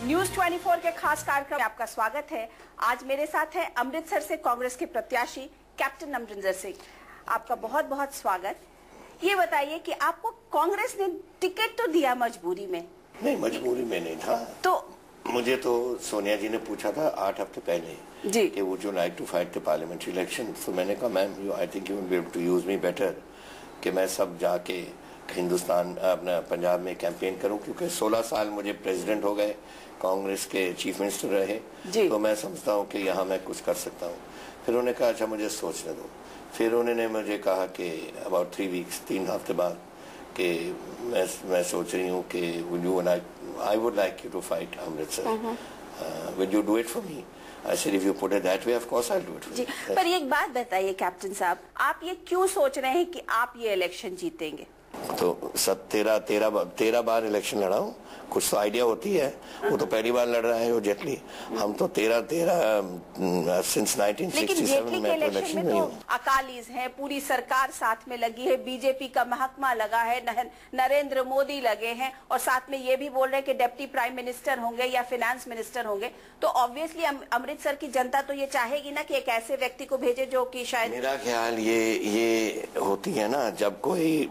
News 24 के खास कार्यक्रम में आपका स्वागत है। आज मेरे साथ है अमृतसर से कांग्रेस के प्रत्याशी कैप्टन अमरिंदर सिंह। आपका बहुत बहुत स्वागत। ये बताइए कि आपको कांग्रेस ने टिकट तो दिया मजबूरी में? नहीं, मजबूरी में नहीं था। तो मुझे तो सोनिया जी ने पूछा था 8 हफ्ते पहले जी कि would you like to fight the parliamentary election. तो मैंने कहा ma'am I think you will be able to use me better कि मैं सब जाके हिंदुस्तान अपना पंजाब में कैंपेन करूं, क्योंकि 16 साल मुझे प्रेसिडेंट हो गए, कांग्रेस के चीफ मिनिस्टर रहे, तो मैं समझता हूं कि यहाँ मैं कुछ कर सकता हूं। फिर उन्होंने कहा अच्छा मुझे सोचने दो। फिर उन्होंने मुझे कहा कि अबाउट 3 वीक्स 3 हफ्ते बाद कि मैं सोच रही हूँ कि I would like you to fight Amritsar, will you do it for me? I said, if you put it that way, of course I'll do it for you. जी, पर एक बात बताइए कैप्टन साहब, आप ये क्यों सोच रहे हैं कि आप ये इलेक्शन जीतेंगे? तो 13 बार इलेक्शन लड़ा हूँ, कुछ तो आइडिया होती है। वो तो पहली बार लड़ रहा है वो जेटली, हम तो 13 सिंस 1967 में इलेक्शन में हूँ। अकालीज हैं, पूरी सरकार साथ में लगी है, बीजेपी का महकमा लगा है, नरेंद्र मोदी लगे हैं और साथ में ये भी बोल रहे हैं कि डिप्टी प्राइम मिनिस्टर होंगे या फाइनेंस मिनिस्टर होंगे। तो ऑब्वियसली अमृतसर की जनता तो ये चाहेगी ना कि एक ऐसे व्यक्ति को भेजे जो कि शायद, मेरा ख्याल ये होती है ना, जब कोई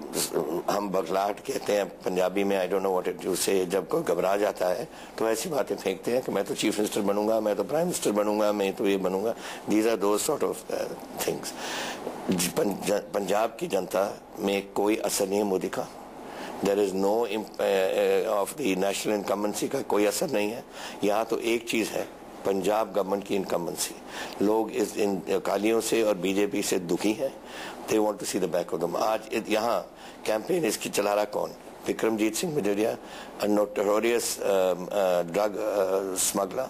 हम बगलाहट कहते हैं पंजाबी में, I don't know what it you से, जब कोई घबरा जाता है तो ऐसी बातें फेंकते हैं कि मैं तो चीफ मिनिस्टर बनूंगा, मैं तो प्राइम मिनिस्टर बनूंगा, मैं तो ये बनूंगा। These are those sort of things. Punjab की जनता में कोई असर नहीं है मोदी का। There is no of the national incumbency का कोई असर नहीं है। यहाँ तो एक चीज है, पंजाब गवर्नमेंट की इनकम्बेंसी। लोग इस इन अकालियों से और बीजेपी से दुखी हैं। They want to see the back of them. आज यहाँ कैंपेन इसकी चला रहा कौन? Vikramjit Singh मजोरिया, a notorious drug smuggler.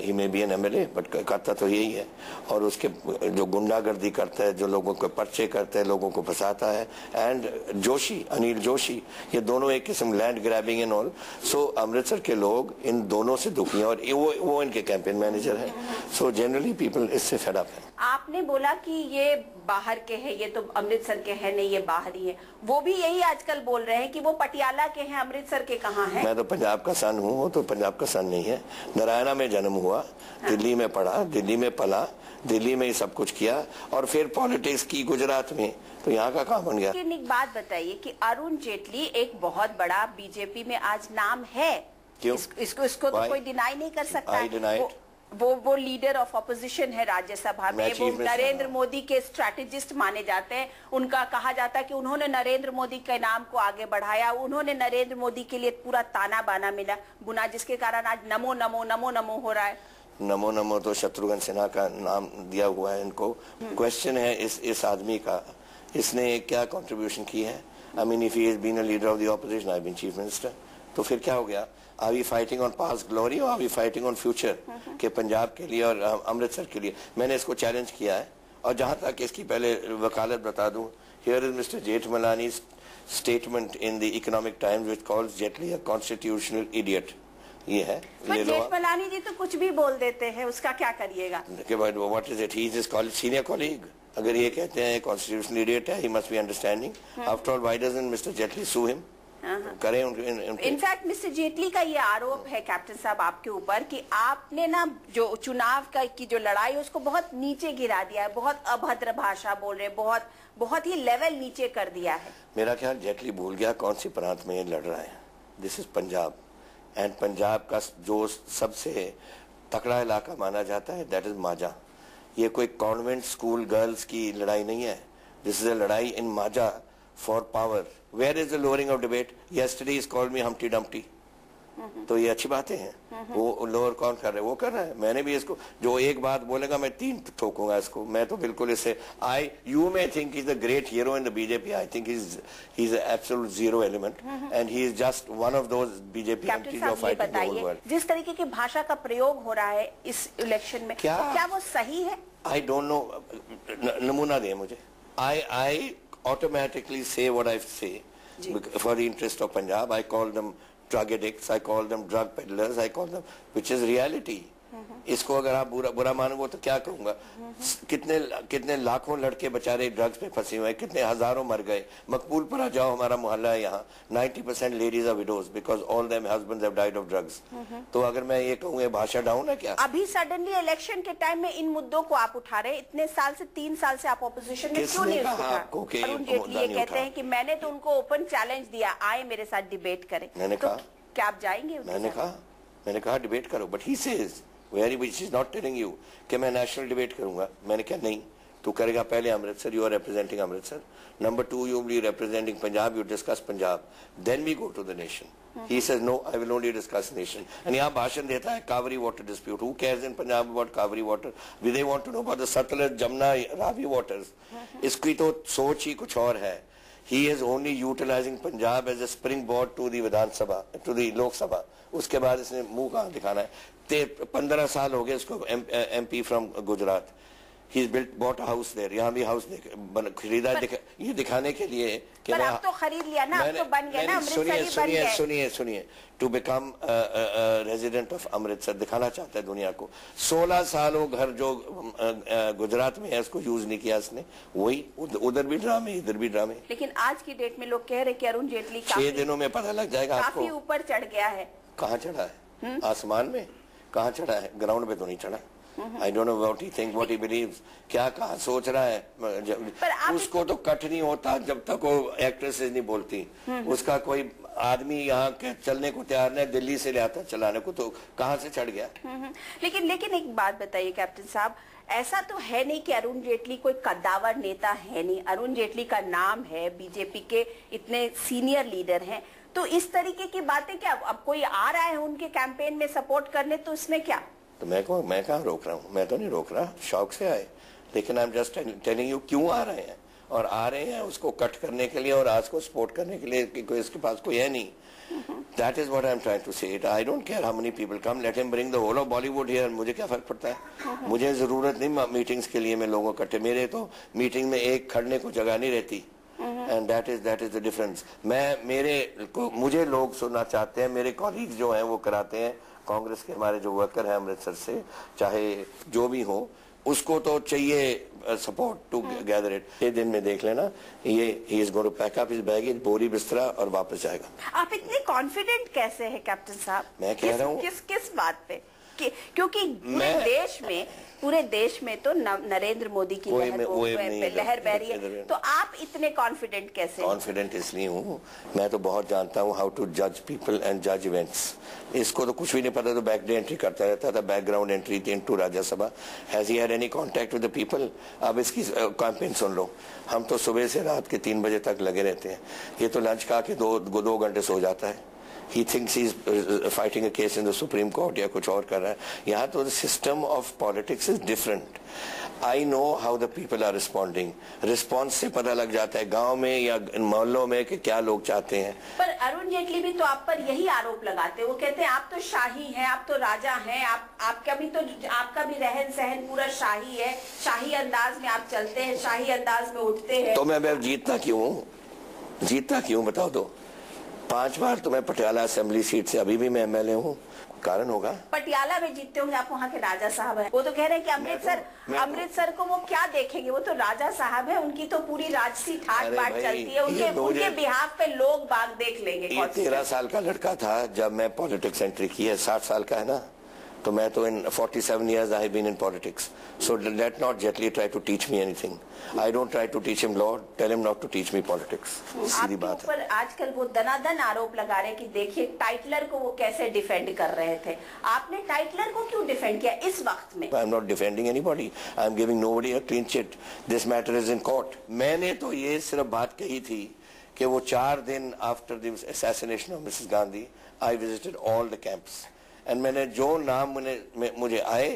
He may be an MLA, but करता तो यही है। और उसके जो गुंडागर्दी करता है, जो लोगों को पर्चे करता है, लोगों को फंसाता है, एंड जोशी, अनिल जोशी, ये दोनों एक किस्म लैंड ग्रैबिंग एंड ऑल। सो अमृतसर के लोग इन दोनों से दुखी हैं और वो इनके कैंपेन मैनेजर हैं। सो जनरली पीपल इससे फेड अप है। आपने बोला कि ये बाहर के हैं, ये तो अमृतसर के हैं नहीं, ये बाहरी है। वो भी यही आजकल बोल रहे हैं कि वो पटियाला के हैं, अमृतसर के कहाँ हैं? मैं तो पंजाब का सन हूँ, वो तो पंजाब का सन नहीं है। नारायणा में जन्म हुआ, दिल्ली में पढ़ा, दिल्ली में पला, दिल्ली में ही सब कुछ किया और फिर पॉलिटिक्स की गुजरात में, तो यहाँ का काम बन गया। लेकिन एक बात बताइए कि अरुण जेटली एक बहुत बड़ा बीजेपी में आज नाम है। क्यों? इसको तो कोई डिनाई नहीं कर सकता। वो लीडर ऑफ ऑपोजिशन है राज्यसभा में, वो नरेंद्र मोदी के स्ट्रैटेजिस्ट माने जाते हैं। उनका कहा जाता है कि उन्होंने नरेंद्र मोदी के नाम को आगे बढ़ाया, उन्होंने नरेंद्र मोदी के लिए पूरा ताना बाना बुना, जिसके कारण आज नमो नमो नमो नमो हो रहा है। नमो नमो तो शत्रुघ्न सिन्हा का नाम दिया हुआ है इनको। क्वेश्चन है इस आदमी का, इसने क्या कंट्रीब्यूशन की है? I mean if he has been a leader of the opposition, I been chief minister, तो फिर क्या हो गया? Are we fighting on past glory और are we fighting on future के पंजाब के लिए और अमृतसर के लिए? मैंने इसको चैलेंज किया है। और जहां तक इसकी पहले वकालत बता दूं, here is mister Jethmalani statement in the economic times which calls Jaitley a constitutional idiot. ये है, जेठमलानी जी तो कुछ भी बोल देते हैं, उसका क्या करिएगा? What is it? He is his senior colleague. अगर ये कहते हैं कॉन्स्टिट्यूशनल इडियट है, he must be understanding. After all why doesn't mister Jaitley sue him? करें इनफैक्ट मिस्टर जेटली का ये आरोप है कैप्टन साहब आपके ऊपर कि आपने ना जो चुनाव की जो लड़ाई है उसको बहुत नीचे गिरा दिया है, बहुत अभद्र भाषा बोल रहे हैं, बहुत ही लेवल नीचे कर दिया है। मेरा ख्याल जेटली भूल गया कौन सी प्रांत में ये लड़ रहा है। This is Punjab, and Punjab का जो सबसे तकड़ा इलाका माना जाता है दैट इज माजा। ये कोई कॉन्वेंट स्कूल गर्ल्स की लड़ाई नहीं है। दिस इज अ लड़ाई इन माजा for power. Where is the lowering of debate? Yesterday he called me Humpty Dumpty. तो ये अच्छी बातें हैं। वो लोअर कौन कर रहा है? वो कर रहा है। मैंने भी इसको, जो एक बात बोलेगा मैं 3 ठोकूंगा इसको। मैं तो बिल्कुल इससे you may think he's the great hero in the BJP. I think he's an absolute zero element and he is just one of those BJP MPs who are fighting the whole world. जिस तरीके की भाषा का प्रयोग हो रहा है इस इलेक्शन में, क्या वो सही है? I don't know. नमूना दे मुझे। I automatically say what I say for the interest of Punjab. I call them drug addicts, I call them drug peddlers, I call them, which is reality. इसको अगर आप बुरा मानोगे तो क्या कहूंगा? कितने लाखों लड़के बेचारे ड्रग्स पे फंसे हुए हैं, कितने हजारों मर गए। मकबूलपुरा जाओ, हमारा मोहल्ला है यहाँ, 90% ladies are widows because all them husbands have died of drugs. तो अगर मैं ये कहूँ ये भाषा डाउन है क्या? अभी सडनली इलेक्शन के टाइम में इन मुद्दों को आप उठा रहे, इतने साल से 3 साल से आप ऑपोजिशन में क्यों नहीं उठा? अरुण जेटली ये कहते हैं कि मैंने तो उनको ओपन चैलेंज दिया, आए मेरे साथ डिबेट करें। मैंने कहा क्या आप जाएंगे? मैंने कहा डिबेट करो, but he says very which is not telling you कि मैं नेशनल डिबेट करूंगा। मैंने कहा नहीं, तू करेगा पहले Amritsar, you are representing Amritsar, number 2 you will be representing Punjab, you discuss Punjab, then we go to the nation. He says no, I will only discuss nation. And यहाँ भाषण देता है Kaveri water dispute, who cares in Punjab about Kaveri water, we they want to know about the Sutlej Jamuna Ravi waters. इसकी तो सोच ही कुछ और है। He is only utilizing Punjab as a springboard to the Vidhan Sabha, to the Lok Sabha. उसके बाद इसने मुंह कहाँ दिखाना है? 15 साल हो गए इसको MP from Gujarat. He's bought a house there. यहाँ भी हाउस खरीदा ये दिखाने के लिए कि पर अब तो खरीद लिया ना, अब तो बन गया ना, अमृतसर ही बन गया। सुनिए to become resident of Amritsar दिखाना चाहता है दुनिया को। 16 साल वो घर जो गुजरात में है उसको यूज नहीं किया इसने, वही उधर भी ड्रामे इधर भी ड्रामे। लेकिन आज की डेट में लोग कह रहे कि अरुण जेटली 6 दिनों में पता लग जाएगा आपको काफी ऊपर चढ़ गया है। कहाँ चढ़ा है? आसमान में कहाँ चढ़ा है? ग्राउंड पे तो नहीं चढ़ा। I don't know what he thinks, what he believes, क्या कहाँ सोच रहा है। उसको तो कट नहीं होता जब तक वो एक्ट्रेसेस नहीं बोलती। उसका कोई आदमी यहाँ के चलने को तैयार नहीं, दिल्ली से ले आता चलाने को, तो कहाँ से चढ़ गया? लेकिन एक बात बताइए कैप्टन साहब, ऐसा तो है नहीं कि अरुण जेटली कोई कद्दावर नेता है नहीं। अरुण जेटली का नाम है, बीजेपी के इतने सीनियर लीडर हैं, तो इस तरीके की बातें क्या? अब कोई आ रहा है उनके कैंपेन में सपोर्ट करने, तो इसमें क्या? तो मैं कहाँ रोक रहा हूँ? मैं तो नहीं रोक रहा, शौक से आए। लेकिन I am just telling you क्यों आ रहे हैं, और आ रहे हैं उसको कट करने के लिए और आज को सपोर्ट करने के लिए कि कोई इसके पास कोई है नहीं। That is what I am trying to say. I don't care how many people come. Let him bring the whole of Bollywood here. मुझे क्या फर्क पड़ता है? मुझे जरूरत नहीं मीटिंग्स के लिए मैं लोगों इकट्ठे, मेरे तो मीटिंग में एक खड़ने को जगह नहीं रहती। And that is the difference. मुझे लोग सुनना चाहते हैं, मेरे कॉलीग जो हैं वो कराते हैं। कांग्रेस के हमारे जो वर्कर हैं अमृतसर से, चाहे जो भी हो, उसको तो चाहिए सपोर्ट टू गैदर इट। 6 दिन में देख लेना, ये he is going to pack up his baggage, बोरी बिस्तरा और वापस जाएगा। आप इतने कॉन्फिडेंट कैसे हैं कैप्टन साहब? मैं कह रहा हूँ किस बात पे? क्योंकि पूरे देश में तो नरेंद्र मोदी की लहर बह रही है, तो आप इतने कॉन्फिडेंट कैसे? कॉन्फिडेंट इसलिए हूँ, मैं तो बहुत जानता हूँ हाउ टू जज पीपल एंड जज इवेंट्स। इसको तो कुछ भी नहीं पता, तो बैक डे एंट्री करता रहता था, बैकग्राउंड एंट्री थी into Rajya Sabha. Has he had any contact with the people? अब इसकी कैंपेन सुन लो। हम तो सुबह से रात के 3 बजे तक लगे रहते हैं, ये तो लंच खा के 2 घंटे सो जाता है। He thinks he's fighting a case in the Supreme Court या कुछ और कर रहा है। यहाँ तो the system of politics is different. I know how the people are responding. Response से पता लग जाता है गांव में या मोहल्लों में कि क्या लोग चाहते हैं। पर अरुण जेटली भी तो आप पर यही आरोप लगाते हैं, वो कहते हैं आप तो शाही हैं, आप तो राजा हैं, आपका भी रहन सहन पूरा शाही है, शाही अंदाज में आप चलते हैं, शाही अंदाज में उठते हैं। तो मैं जीतता क्यों बताओ तो? 5 बार तो मैं पटियाला असेंबली सीट से अभी भी मैं MLA हूँ, कारण होगा। पटियाला में जीतते होंगे, आप वहाँ के राजा साहब हैं। वो तो कह रहे हैं कि अमृतसर को वो क्या देखेंगे, वो तो राजा साहब है, उनकी तो पूरी राजसी ठाट बाट चलती है, उनके बिहाफ पे लोग बाग देख लेंगे। 13 साल का लड़का था जब मैं पॉलिटिक्स एंट्री की है, 60 साल का है ना, तो मैं तो in 47 years I have been in politics. So let not Jetli try to teach me anything. I don't try to teach him law. Tell him not to teach me politics. सीधी बात है। पर आजकल वो दनादन आरोप लगा रहे हैं कि देखिए टाइटलर को वो कैसे डिफेंड कर रहे थे। आपने टाइटलर को क्यों डिफेंड किया इस वक्त में? I am not defending anybody. I am giving nobody a clean chit. This matter is in court. मैंने तो ये सिर्फ बात कही थी कि वो 4 दिन after the assassination of Mrs. Gandhi, I visited all the camps. And मैंने जो नाम मुझे आए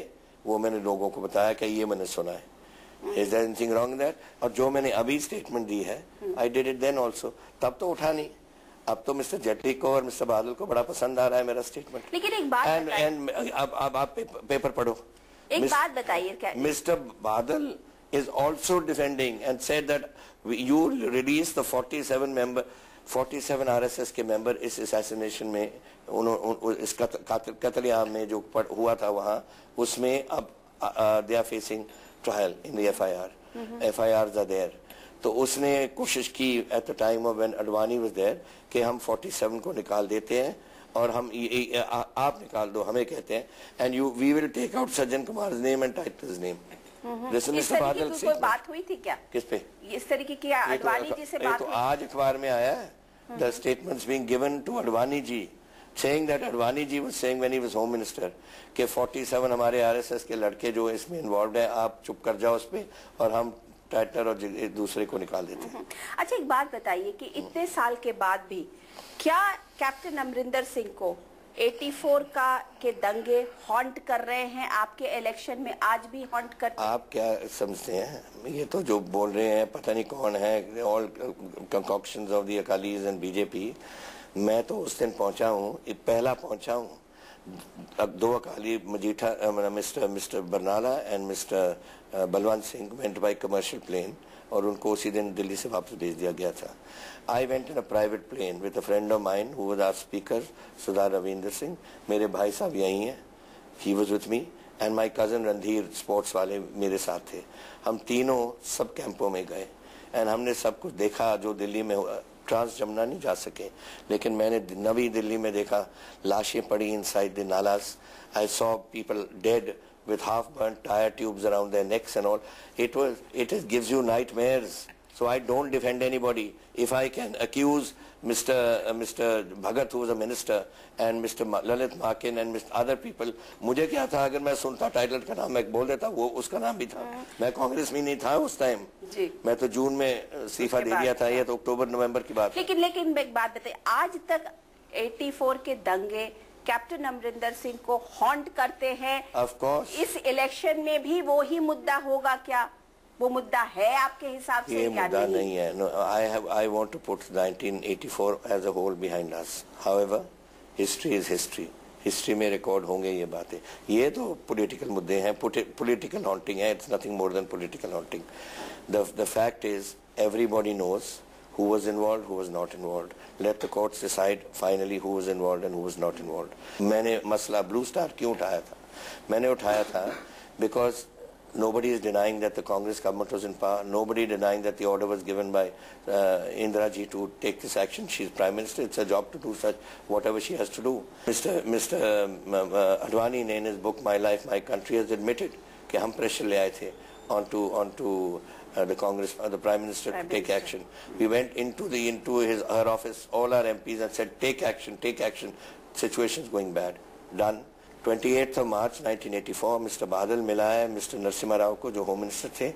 वो मैंने लोगों को बताया कि ये मैंने सुना है। Is there anything wrong that? और जो मैंने अभी स्टेटमेंट दी है, I did it then also, तब तो उठा नहीं। अब तो मिस्टर जेटली को और मिस्टर बादल को बड़ा पसंद आ रहा है मेरा स्टेटमेंट। लेकिन एक बात एंड अब आप पेपर पढ़ो, एक बात बताइए क्या? मिस्टर बादल is also defending and said that you release the 47 member 47 RSS के मेंबर इस असैसिनेशन में इस कत्लेआम में जो हुआ था वहां, उसमें अब they are facing trial in the FIRs are there. तो उसने कोशिश की at the time of when Advani was there कि हम 47 को निकाल देते हैं और हम आप निकाल दो, हमें कहते हैं, and we will take out Sajjan Kumar name and titles name. इस तरीके की कोई बात हुई थी क्या? किस पे? इस तरीके की अडवाणी जी से बात हुई? तो आज अखबार में आया है, the statements being given to Advani ji saying that Advani ji was saying when he was home minister कि 47 हमारे RSS के लड़के जो इसमें इन्वॉल्व है, आप चुप कर जाओ उस पे और हम टाइटलर और दूसरे को निकाल देते हैं। अच्छा, एक बात बताइए कि इतने साल के बाद भी क्या कैप्टन अमरिंदर सिंह को 84 के दंगे हॉन्ट कर रहे हैं? आपके इलेक्शन में आज भी हॉन्ट करते हैं? आप क्या समझते हैं? ये तो जो बोल रहे हैं पता नहीं कौन है, all concoctions of the Akalis and BJP. मैं तो उस दिन पहुंचा हूं, पहला पहुंचा हूं, अब 2 Akali Majitha, mister Barnala and mister Balwant Singh went by commercial plane और उनको उसी दिन दिल्ली से वापस भेज दिया गया था। I went in a private plane with a friend of mine who was our speaker Sardar Ravinder Singh. मेरे भाई साहब यही हैं, he was with me and my cousin Randhir, sports वाले मेरे साथ थे। हम तीनों सब कैंपों में गए एंड हमने सब कुछ देखा जो दिल्ली में हुआ। ट्रांस जमुना नहीं जा सके, लेकिन मैंने नवी दिल्ली में देखा लाशें पड़ी inside the nalas. I saw people dead with half burnt tire tubes around their necks and all. It gives you nightmares. So I don't defend anybody. If I can accuse Mr. Bhagat, who was a minister, and Mr. Lalit Makin and Mr. other people, मुझे क्या था अगर मैं सुनता Tytler का नाम मैं बोल देता, वो उसका नाम भी था। मैं कांग्रेस में नहीं था उस टाइम, मैं तो जून में इस्तीफा दे दिया था, ये तो अक्टूबर नवंबर की बात। लेकिन एक बात बताइए, आज तक 84 के दंगे कैप्टन अमरिंदर सिंह को हॉन्ट करते हैं। Of course. इस इलेक्शन में भी वो ही मुद्दा होगा क्या? वो मुद्दा है आपके हिसाब से? ये मुद्दा नहीं है। No, I want to put 1984 as a whole behind us. However, history is history. History में रिकॉर्ड होंगे ये बातें। ये तो पॉलिटिकल मुद्दे हैं, पॉलिटिकल हॉन्टिंग है। It's nothing more than political haunting. The fact is everybody knows who was involved, who was not involved. Let the courts decide finally who was involved and who was not involved. मैंने मसला blue star क्यों उठाया था? मैंने उठाया था because nobody is denying that the Congress government was in power. Nobody denying that the order was given by Indira ji to take this action. She is Prime Minister. It's her job to do such whatever she has to do. Mr. Advani in his book My Life, My Country has admitted कि हम pressure ले आए थे onto the Congress, the Prime Minister to take action. We went into her office, all our MPs, and said, take action, take action. Situation's going bad. Done. 28th of March 1984, Mr. Badal मिला है Mr. Narasimha Rao को, जो Home Minister थे,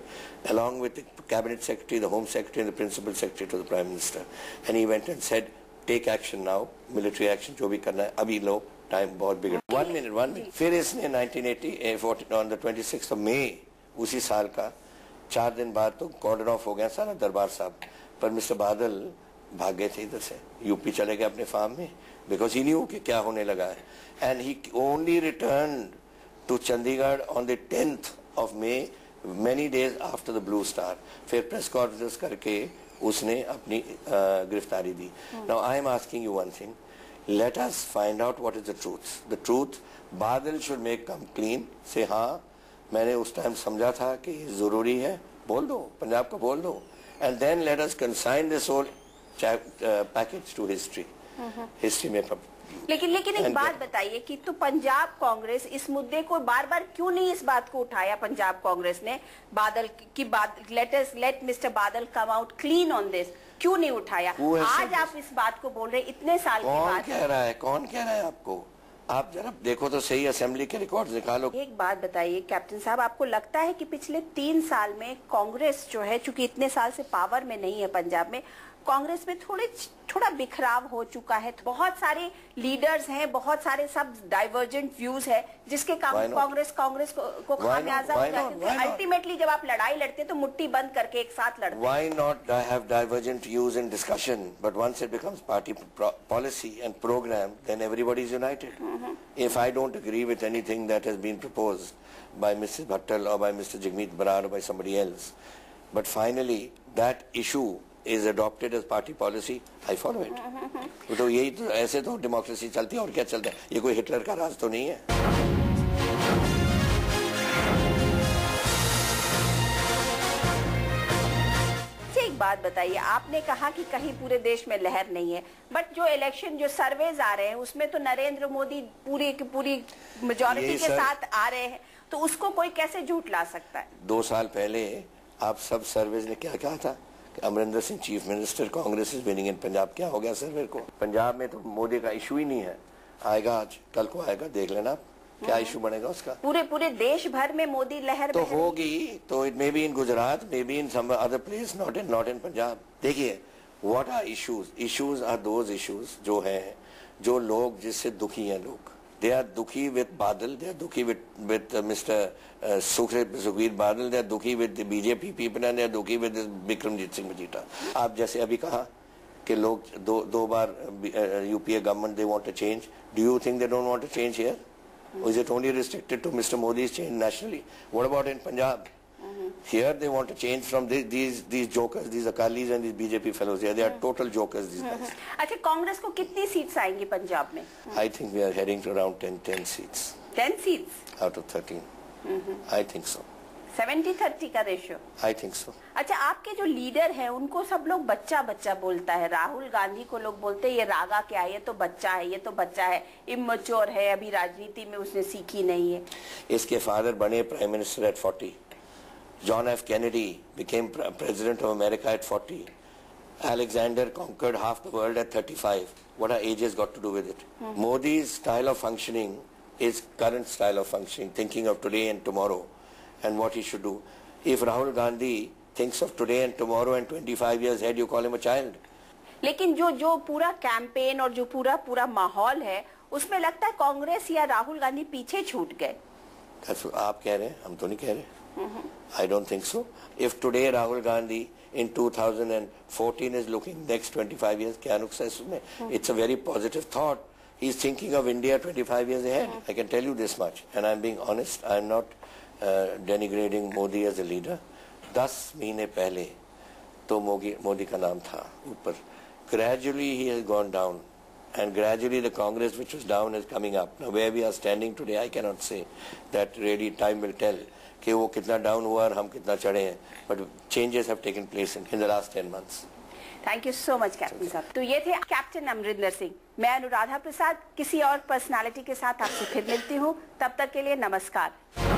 along with the Cabinet Secretary, the Home Secretary, and the Principal Secretary to the Prime Minister. And he went and said, take action now, military action, जो भी करना है, अभी लो, time बहुत बिगड़। One minute. फिर इसने 1980, on the 26th of May, उसी साल का 4 दिन बाद तो कॉर्डर ऑफ हो गया सारा दरबार साहब। पर मिस्टर बादल भाग गए थे इधर से, यूपी चले गए अपने फार्म में, बिकॉज ही न्यू कि क्या होने लगा है। And he only return to Chandigarh on the 10th of May, many days after the Blue Star। फिर प्रेस कॉन्फ्रेंस करके उसने अपनी गिरफ्तारी दी। Now I am asking you one thing, let us find out what is the truth. The truth, Badal should make come clean से, हाँ मैंने उस टाइम समझा था कि ये जरूरी है, बोल दो, पंजाब को बोल दो, and then let us consign this whole package to history. History में लेकिन एक बात बताइए कि तो पंजाब कांग्रेस इस मुद्दे को बार बार क्यों नहीं इस बात को उठाया? पंजाब कांग्रेस ने बादल की बात, लेट मिस्टर बादल come out clean on this, क्यों नहीं उठाया? आज आप इस बात को बोल रहे इतने साल के बाद। कौन कह रहा है आपको? आप जरा देखो तो सही, असेंबली के रिकॉर्ड निकालो। एक बात बताइए कैप्टन साहब, आपको लगता है कि पिछले 3 साल में कांग्रेस जो है, चूंकि इतने साल से पावर में नहीं है पंजाब में, कांग्रेस में थोड़ा बिखराव हो चुका है, बहुत सारे लीडर्स हैं, बहुत सारे सब डाइवर्जेंट व्यूज है, जिसके कारण कांग्रेस को खामियाजा हो जाती है। अल्टीमेटली जब आप लड़ाई लड़ते हैं तो मुट्ठी बंद करके एक साथ लड़ते हैं। Why not have divergent views in discussion, but once it becomes party policy and program, then everybody is united. If I don't agree with anything that has been proposed by Mrs. Bhattal or by Mr. Jagmeet Brar or by somebody else, but finally that issue is adopted as party policy, I follow it. तो यही तो, ऐसे तो democracy चलती है, और क्या चलता है? ये कोई हिटलर का राज तो नहीं है। एक बात बताइए, आपने कहा कि कहीं पूरे देश में लहर नहीं है, बट जो इलेक्शन जो सर्वेज आ रहे हैं उसमें तो नरेंद्र मोदी पूरी की पूरी मेजॉरिटी के साथ आ रहे हैं, तो उसको कोई कैसे झूठ ला सकता है? 2 साल पहले आप सब सर्वेज ने क्या कहा था कि Amarinder Singh chief minister, Congress is winning इन पंजाब। क्या हो गया सर्वे को? पंजाब में तो मोदी का इशू ही नहीं है। आएगा आज, कल को आएगा, देख लेना क्या इशू बनेगा उसका। पूरे देश भर में मोदी लहर तो होगी, तो it may be in Gujarat, may be in some other place, not in Punjab. देखिए, what are issues? Issues are those issues जो हैं, जो लोग जिससे दुखी हैं लोग। दे आर दुखी विद बादल, दे आर दुखी with mister Sukhbir Badal, they are दुखी with BJP people, they are दुखी विद बिक्रमजीत सिंह मजीठा। आप जैसे अभी कहा कि लोग दो बार UPA government they want to change. Do you think they don't want to change here? Or is it only restricted to Mr. Modi's change nationally? What about in Punjab? Here they want to change from these jokers, these Akalis and these BJP fellows. Here they are total jokers, these guys. अच्छा, कांग्रेस को कितनी seats आएंगी पंजाब में? I think we are heading to around 10 seats. 10 seats? Out of 13. I think so. 70-30 का ratio? I think so. अच्छा, आपके जो leader हैं उनको सब लोग बच्चा बच्चा बोलता है। राहुल गांधी को लोग बोलते हैं ये रागा क्या है, ये तो बच्चा है, ये तो बच्चा है, इमैच्योर है, अभी राजनीति में उसने सीखी नहीं है। इसके फादर बने prime minister eight 40। John F Kennedy became president of America at 40. Alexander conquered half the world at 35. What are ages got to do with it? Modi's style of functioning is current style of functioning, thinking of today and tomorrow and what he should do. If Rahul Gandhi thinks of today and tomorrow and 25 years ahead, you call him a child. लेकिन जो पूरा campaign और जो पूरा माहौल है उसमें लगता है कांग्रेस या राहुल गांधी पीछे छूट गए। आप कह रहे हैं, हम तो नहीं कह रहे। I don't think so. If today Rahul Gandhi in 2014 is looking next 25 years, क्या नुकसान है इसमें? It's a very positive thought. He's thinking of India 25 years ahead. I can tell you this much, and I'm being honest. I'm not denigrating Modi as a leader. 10 महीने पहले तो मोदी का नाम था ऊपर. Gradually he has gone down, and gradually the Congress which was down is coming up. Now where we are standing today, I cannot say. That really time will tell कि वो कितना डाउन हुआ और हम कितना चढ़े हैं. But changes have taken place in the last 10 months. Thank you so much captain साहब। तो ये थे कैप्टन अमरिंदर सिंह। मैं अनुराधा प्रसाद किसी और पर्सनालिटी के साथ आपसे फिर मिलती हूँ, तब तक के लिए नमस्कार।